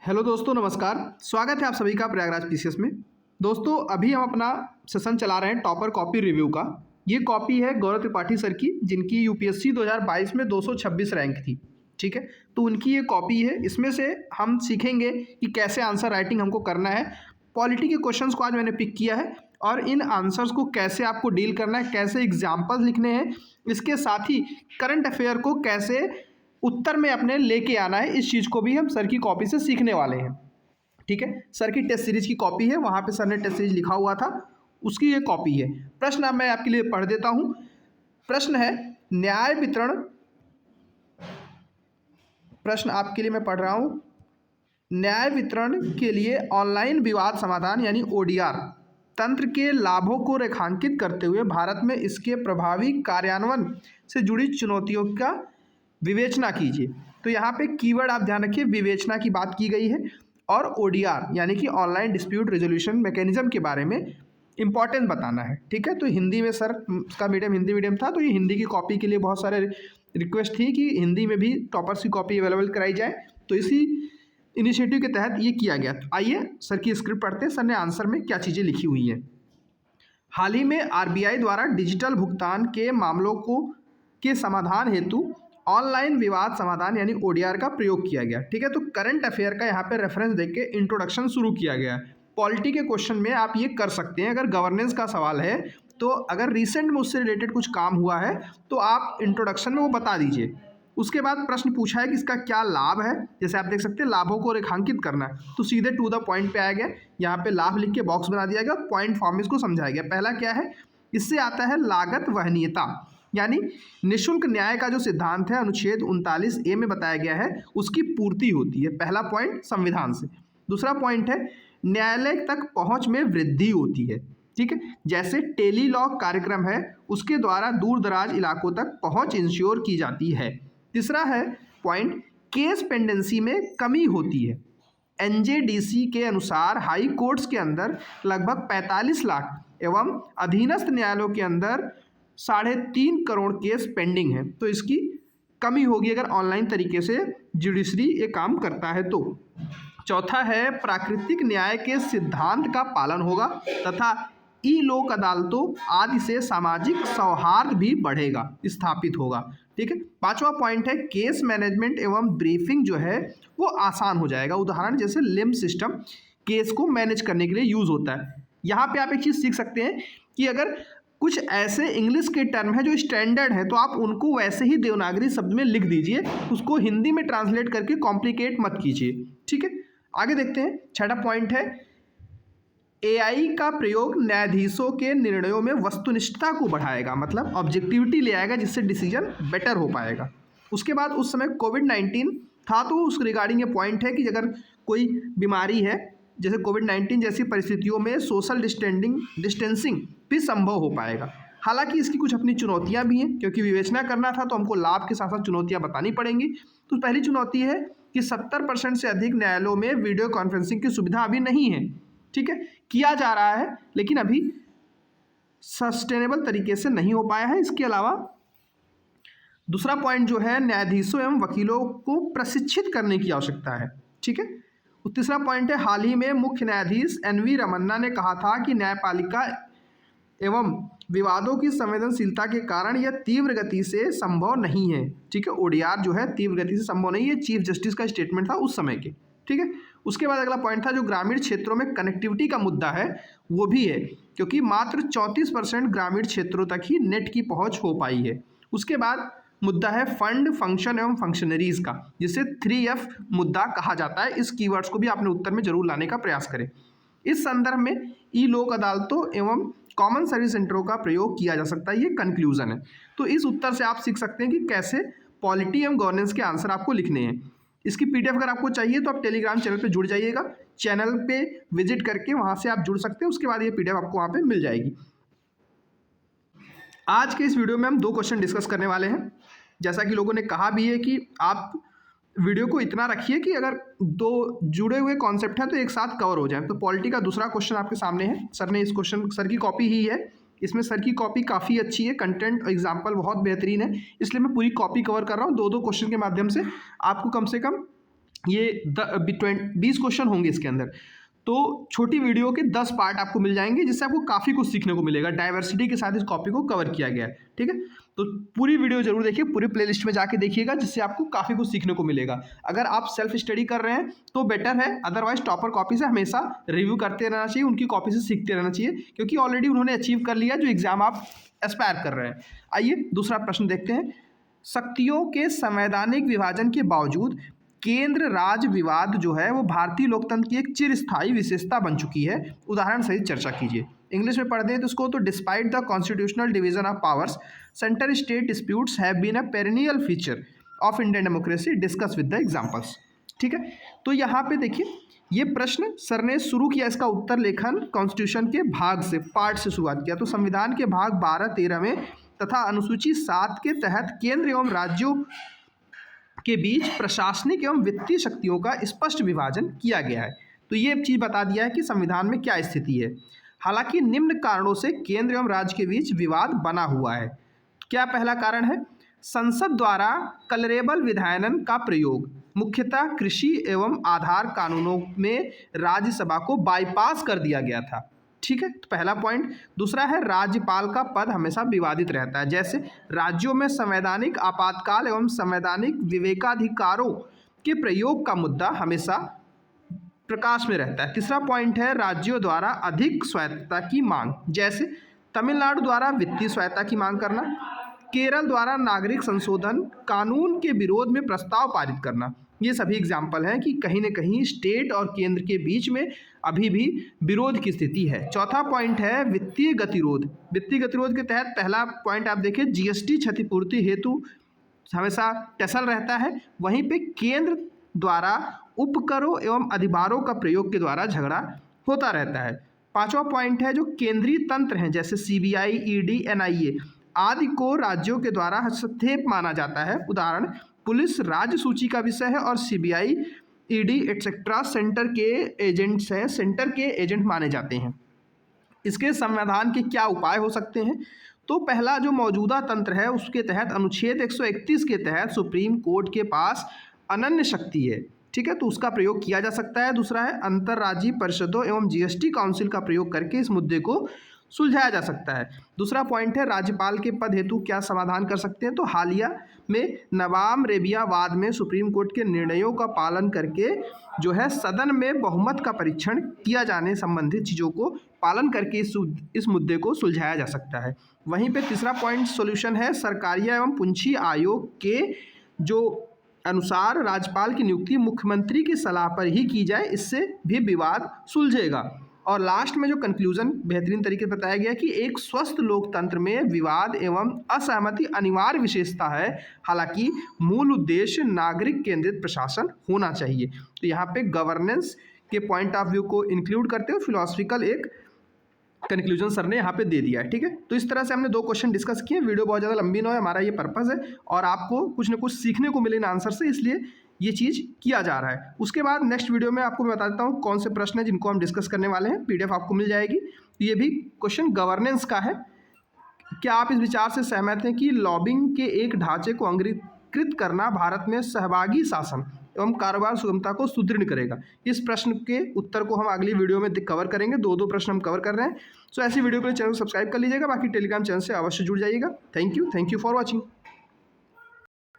Hello दोस्तों, नमस्कार। स्वागत है आप सभी का प्रयागराज पीसीएस में। दोस्तों, अभी हम अपना सेशन चला रहे हैं टॉपर कॉपी रिव्यू का। ये कॉपी है गौरव त्रिपाठी सर की, जिनकी यूपीएससी 2022 में 226 रैंक थी। ठीक है, तो उनकी ये कॉपी है। इसमें से हम सीखेंगे कि कैसे आंसर राइटिंग हमको करना है। पॉलिटी के क्वेश्चंस को आज मैंने पिक किया है और इन आंसर्स को कैसे आपको डील करना है, कैसे एग्जाम्पल्स लिखने हैं, इसके साथ ही करंट अफेयर को कैसे उत्तर में अपने लेके आना है, इस चीज़ को भी हम सर की कॉपी से सीखने वाले हैं। ठीक है, सर की टेस्ट सीरीज की कॉपी है, वहाँ पे सर ने टेस्ट सीरीज लिखा हुआ था, उसकी ये कॉपी है। प्रश्न अब मैं आपके लिए पढ़ देता हूँ। प्रश्न है न्याय वितरण। प्रश्न आपके लिए मैं पढ़ रहा हूँ। न्याय वितरण के लिए ऑनलाइन विवाद समाधान यानी ओडीआर तंत्र के लाभों को रेखांकित करते हुए भारत में इसके प्रभावी कार्यान्वयन से जुड़ी चुनौतियों का विवेचना कीजिए। तो यहाँ पे कीवर्ड आप ध्यान रखिए, विवेचना की बात की गई है और ओडीआर यानी कि ऑनलाइन डिस्प्यूट रेजोल्यूशन मैकेनिज्म के बारे में इंपॉर्टेंस बताना है। ठीक है, तो हिंदी में सर का मीडियम हिंदी मीडियम था, तो ये हिंदी की कॉपी के लिए बहुत सारे रिक्वेस्ट थी कि हिंदी में भी टॉपर्स की कॉपी अवेलेबल कराई जाए, तो इसी इनिशिएटिव के तहत ये किया गया। तो आइए सर की स्क्रिप्ट पढ़ते हैं, सर ने आंसर में क्या चीज़ें लिखी हुई हैं। हाल ही में आरबीआई द्वारा डिजिटल भुगतान के मामलों के समाधान हेतु ऑनलाइन विवाद समाधान यानी ओडीआर का प्रयोग किया गया। ठीक है, तो करंट अफेयर का यहाँ पे रेफरेंस देके इंट्रोडक्शन शुरू किया गया। पॉलिटी के क्वेश्चन में आप ये कर सकते हैं, अगर गवर्नेंस का सवाल है तो अगर रिसेंट में उससे रिलेटेड कुछ काम हुआ है तो आप इंट्रोडक्शन में वो बता दीजिए। उसके बाद प्रश्न पूछा है कि इसका क्या लाभ है, जैसे आप देख सकते हैं लाभों को रेखांकित करना है, तो सीधे टू द पॉइंट पे आया गया। यहाँ पे लाभ लिख के बॉक्स बना दिया गया, पॉइंट फॉर्म में इसको समझाया गया। पहला क्या है, इससे आता है लागत वहनीयता, यानी निःशुल्क न्याय का जो सिद्धांत है अनुच्छेद 39A में बताया गया है, उसकी पूर्ति होती है। पहला पॉइंट संविधान से। दूसरा पॉइंट है न्यायालय तक पहुंच में वृद्धि होती है। ठीक है, जैसे टेली लॉ कार्यक्रम है, उसके द्वारा दूर दराज इलाकों तक पहुंच इंश्योर की जाती है। तीसरा है पॉइंट केस पेंडेंसी में कमी होती है। एनजेडीसी के अनुसार हाई कोर्ट्स के अंदर लगभग 45 लाख एवं अधीनस्थ न्यायालयों के अंदर 3.5 करोड़ केस पेंडिंग है, तो इसकी कमी होगी अगर ऑनलाइन तरीके से जुडिशरी ये काम करता है तो। चौथा है प्राकृतिक न्याय के सिद्धांत का पालन होगा तथा ई लोक अदालतों आदि से सामाजिक सौहार्द भी बढ़ेगा, स्थापित होगा। ठीक है, पांचवा पॉइंट है केस मैनेजमेंट एवं ब्रीफिंग जो है वो आसान हो जाएगा। उदाहरण जैसे लिम सिस्टम केस को मैनेज करने के लिए यूज होता है। यहाँ पे आप एक चीज़ सीख सकते हैं कि अगर कुछ ऐसे इंग्लिश के टर्म है जो स्टैंडर्ड है तो आप उनको वैसे ही देवनागरी शब्द में लिख दीजिए, उसको हिंदी में ट्रांसलेट करके कॉम्प्लिकेट मत कीजिए। ठीक है, आगे देखते हैं। छठा पॉइंट है एआई का प्रयोग न्यायाधीशों के निर्णयों में वस्तुनिष्ठता को बढ़ाएगा, मतलब ऑब्जेक्टिविटी ले आएगा, जिससे डिसीजन बेटर हो पाएगा। उसके बाद उस समय कोविड-19 था, तो उस रिगार्डिंग ये पॉइंट है कि अगर कोई बीमारी है जैसे कोविड-19 जैसी परिस्थितियों में सोशल डिस्टेंसिंग भी संभव हो पाएगा। हालांकि इसकी कुछ अपनी चुनौतियां भी हैं, क्योंकि विवेचना करना था तो हमको लाभ के साथ साथ चुनौतियां बतानी पड़ेंगी। तो पहली चुनौती है कि 70% से अधिक न्यायालयों में वीडियो कॉन्फ्रेंसिंग की सुविधा अभी नहीं है। ठीक है, किया जा रहा है लेकिन अभी सस्टेनेबल तरीके से नहीं हो पाया है। इसके अलावा दूसरा पॉइंट जो है न्यायाधीशों एवं वकीलों को प्रशिक्षित करने की आवश्यकता है। ठीक है, तीसरा पॉइंट है हाल ही में मुख्य न्यायाधीश NV रमन्ना ने कहा था कि न्यायपालिका एवं विवादों की संवेदनशीलता के कारण यह तीव्र गति से संभव नहीं है। ठीक है, ओडीआर जो है तीव्र गति से संभव नहीं है, चीफ जस्टिस का स्टेटमेंट था उस समय के। ठीक है, उसके बाद अगला पॉइंट था जो ग्रामीण क्षेत्रों में कनेक्टिविटी का मुद्दा है वो भी है, क्योंकि मात्र 34% ग्रामीण क्षेत्रों तक ही नेट की पहुंच हो पाई है। उसके बाद मुद्दा है फंड, फंक्शन एवं फंक्शनरीज का, जिसे 3F मुद्दा कहा जाता है। इस कीवर्ड्स को भी आपने उत्तर में जरूर लाने का प्रयास करें। इस संदर्भ में ई लोक अदालतों एवं कॉमन सर्विस सेंटरों का प्रयोग किया जा सकता है, ये कंक्लूजन है। तो इस उत्तर से आप सीख सकते हैं कि कैसे पॉलिटी एवं गवर्नेंस के आंसर आपको लिखने हैं। इसकी PDF अगर आपको चाहिए तो आप टेलीग्राम चैनल पे जुड़ जाइएगा, चैनल पे विजिट करके वहाँ से आप जुड़ सकते हैं, उसके बाद ये PDF आपको वहाँ पे मिल जाएगी। आज के इस वीडियो में हम 2 क्वेश्चन डिस्कस करने वाले हैं। जैसा कि लोगों ने कहा भी है कि आप वीडियो को इतना रखिए कि अगर 2 जुड़े हुए कॉन्सेप्ट हैं तो एक साथ कवर हो जाए। तो पॉलिटी का दूसरा क्वेश्चन आपके सामने है। सर ने इस क्वेश्चन सर की कॉपी ही है, इसमें सर की कॉपी काफ़ी अच्छी है, कंटेंट एग्जाम्पल बहुत बेहतरीन है, इसलिए मैं पूरी कॉपी कवर कर रहा हूँ। 2-2 क्वेश्चन के माध्यम से आपको कम से कम ये 20 क्वेश्चन होंगे इसके अंदर। तो छोटी वीडियो के 10 पार्ट आपको मिल जाएंगे, जिससे आपको काफ़ी कुछ सीखने को मिलेगा। डाइवर्सिटी के साथ इस टॉपिक को कवर किया गया है, ठीक है। तो पूरी वीडियो जरूर देखिए, पूरी प्लेलिस्ट में जाके देखिएगा, जिससे आपको काफ़ी कुछ सीखने को मिलेगा। अगर आप सेल्फ स्टडी कर रहे हैं तो बेटर है, अदरवाइज टॉपर कॉपी से हमेशा रिव्यू करते रहना चाहिए, उनकी कॉपी से सीखते रहना चाहिए, क्योंकि ऑलरेडी उन्होंने अचीव कर लिया जो एग्जाम आप एस्पायर कर रहे हैं। आइए दूसरा प्रश्न देखते हैं। शक्तियों के संवैधानिक विभाजन के बावजूद केंद्र राज्य विवाद जो है वो भारतीय लोकतंत्र की एक चिरस्थायी विशेषता बन चुकी है। उदाहरण सहित चर्चा कीजिए। इंग्लिश में पढ़ दें तो इसको, तो despite the constitutional division of powers, centre state disputes have been a perennial feature of Indian democracy, discuss with the examples. ठीक है, तो यहाँ पे देखिए, ये प्रश्न सर ने शुरू किया, इसका उत्तर लेखन कॉन्स्टिट्यूशन के भाग से, पार्ट से शुरुआत किया। तो संविधान के भाग 12-13 में तथा अनुसूची 7 के तहत केंद्र एवं राज्यों के बीच प्रशासनिक एवं वित्तीय शक्तियों का स्पष्ट विभाजन किया गया है। तो ये चीज़ बता दिया है कि संविधान में क्या स्थिति है। हालांकि निम्न कारणों से केंद्र एवं राज्य के बीच विवाद बना हुआ है। क्या पहला कारण है? संसद द्वारा कलरेबल विधायन का प्रयोग, मुख्यतः कृषि एवं आधार कानूनों में राज्यसभा को बाईपास कर दिया गया था। ठीक है, तो पहला पॉइंट। दूसरा है, राज्यपाल का पद हमेशा विवादित रहता है, जैसे राज्यों में संवैधानिक आपातकाल एवं संवैधानिक विवेकाधिकारों के प्रयोग का मुद्दा हमेशा प्रकाश में रहता है। तीसरा पॉइंट है, राज्यों द्वारा अधिक स्वायत्तता की मांग, जैसे तमिलनाडु द्वारा वित्तीय स्वायत्तता की मांग करना, केरल द्वारा नागरिक संशोधन कानून के विरोध में प्रस्ताव पारित करना। ये सभी एग्जाम्पल हैं कि कहीं न कहीं स्टेट और केंद्र के बीच में अभी भी विरोध की स्थिति है। चौथा पॉइंट है, वित्तीय गतिरोध। वित्तीय गतिरोध के तहत पहला पॉइंट आप देखिए, जीएसटी क्षतिपूर्ति हेतु हमेशा टसल रहता है। वहीं पे केंद्र द्वारा उपकरों एवं अधिभारों का प्रयोग के द्वारा झगड़ा होता रहता है। पांचवा पॉइंट है, जो केंद्रीय तंत्र हैं जैसे सीबीआई, ईडी, एनआईए आदि को राज्यों के द्वारा हस्तक्षेप माना जाता है। उदाहरण, पुलिस राज्य सूची का विषय है और सीबीआई, ईडी एटसेट्रा सेंटर के एजेंट्स हैं, सेंटर के एजेंट माने जाते हैं। इसके समाधान के क्या उपाय हो सकते हैं? तो पहला, जो मौजूदा तंत्र है उसके तहत अनुच्छेद 131 के तहत सुप्रीम कोर्ट के पास अनन्य शक्ति है, ठीक है, तो उसका प्रयोग किया जा सकता है। दूसरा है, अंतर्राज्यीय परिषदों एवं जीएसटी काउंसिल का प्रयोग करके इस मुद्दे को सुलझाया जा सकता है। दूसरा पॉइंट है, राज्यपाल के पद हेतु क्या समाधान कर सकते हैं? तो हालिया में नवाम रेबिया वाद में सुप्रीम कोर्ट के निर्णयों का पालन करके जो है सदन में बहुमत का परीक्षण किया जाने संबंधित चीज़ों को पालन करके इस मुद्दे को सुलझाया जा सकता है। वहीं पे तीसरा पॉइंट सॉल्यूशन है, सरकारीय एवं पूंजी आयोग के जो अनुसार राज्यपाल की नियुक्ति मुख्यमंत्री की सलाह पर ही की जाए, इससे भी विवाद सुलझेगा। और लास्ट में जो कंक्लूजन बेहतरीन तरीके से बताया गया कि एक स्वस्थ लोकतंत्र में विवाद एवं असहमति अनिवार्य विशेषता है, हालांकि मूल उद्देश्य नागरिक केंद्रित प्रशासन होना चाहिए। तो यहाँ पे गवर्नेंस के पॉइंट ऑफ व्यू को इंक्लूड करते हुए फिलोसफिकल एक कंक्लूजन सर ने यहाँ पे दे दिया है। ठीक है, तो इस तरह से हमने 2 क्वेश्चन डिस्कस किए। वीडियो बहुत ज़्यादा लंबी ना हो, हमारा ये पर्पज़ है और आपको कुछ ना कुछ सीखने को मिले इन आंसर से, इसलिए ये चीज़ किया जा रहा है। उसके बाद नेक्स्ट वीडियो में आपको मैं बता देता हूँ कौन से प्रश्न हैं जिनको हम डिस्कस करने वाले हैं। पीडीएफ आपको मिल जाएगी। ये भी क्वेश्चन गवर्नेंस का है। क्या आप इस विचार से सहमत हैं कि लॉबिंग के एक ढांचे को अंगीकृत करना भारत में सहभागी शासन एवं कारोबार सुगमता को सुदृढ़ करेगा? इस प्रश्न के उत्तर को हम अगली वीडियो में कवर करेंगे। 2 प्रश्न हम कवर कर रहे हैं। सो ऐसी वीडियो के लिए चैनल को सब्सक्राइब कर लीजिएगा। बाकी टेलीग्राम चैनल से अवश्य जुड़ जाइएगा। Thank you for watching.